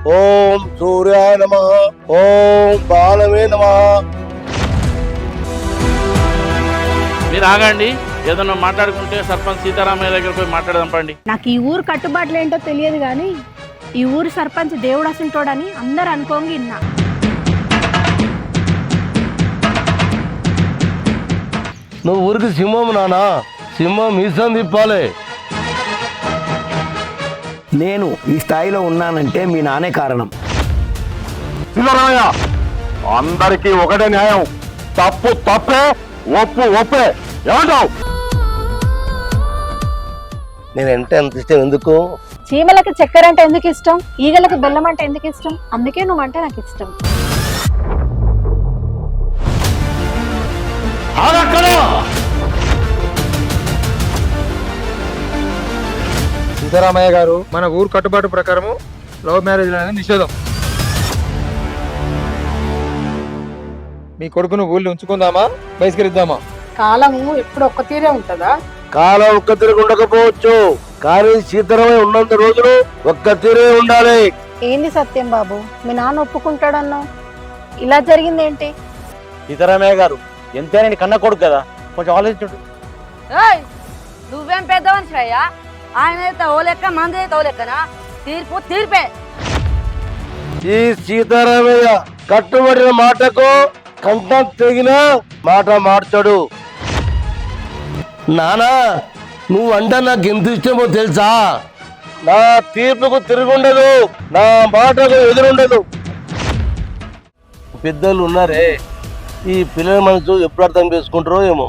ఓం సూర్యాయ నమః, ఓం బాలవే నమః. మీరు ఆగండి, ఏదన్నా మాట్లాడుకుంటే సర్పంచ్ సీతారామయ్య దగ్గర పోయి మాట్లాడదాం పండి. నాకు ఈ ఊరు కట్టుబాట్లు ఏంటో తెలియదు కానీ ఈ ఊరు సర్పంచ్ దేవుడు అసంటోడని అందరు అనుకోంగి ఇన్నా. నువ్వు ఊరికి సింహం నానా, సింహం మీసం తిప్పాలి. నేను ఈ స్థాయిలో ఉన్నానంటే మీ నానే కారణం. సీతారామయ్య, అందరికీ ఒకటే న్యాయం. తప్పు తప్పే, ఒప్పు ఒప్పే. ఏమంటావు? నేను అంటే అంత ఇష్టం ఎందుకు? చీమలకి చక్కెర అంటే ఎందుకు ఇష్టం, ఈగలకు బెల్లం అంటే ఎందుకు ఇష్టం? అందుకే నువ్వు అంటే నాకు ఇష్టం. సీతారామయ్య గారు, మన ఊరు కట్టుబాటు ప్రకారము లవ్ మ్యారేజ్ అనేది నిషేధం. మీ కొడుకును ఊళ్ళో ఉంచుకుందామా, బహిష్కరిద్దామా? కాలము ఎప్పుడు ఒక్క తీరే ఉంటుందా? కాలం ఒక్క తిరిగి ఉండకపోవచ్చు, కానీ సీతారామయ్య ఉన్నంత రోజులు ఒక్క తీరే ఉండాలి. ఏంది సత్యం బాబు, మీ నాన్న ఒప్పుకుంటాడన్నావు, ఇలా జరిగింది ఏంటి? సీతారామయ్య గారు ఎంతైనా నీ కన్న కొడుకు కదా, కొంచెం ఆలోచించు. నువ్వేం పెద్ద మనిషివయ్యా? ఆయన అయితే ఓ లెక్క, మంది అయితే ఓ లెక్కనా? తీర్పు తీర్పే. ఈ సీతారామయ్య కట్టుబడిన మాటకు కంఠం తెగిన మాట మార్చాడు. నానా, నువ్వంటే నాకు ఎంత ఇష్టమో తెలుసా? నా తీర్పుకు తిరుగుండదు, నా మాటకు ఎదురుండదు. పెద్దలు ఉన్నారే, ఈ పిల్లల మనసు ఎప్పుడు అర్థం చేసుకుంటారో ఏమో.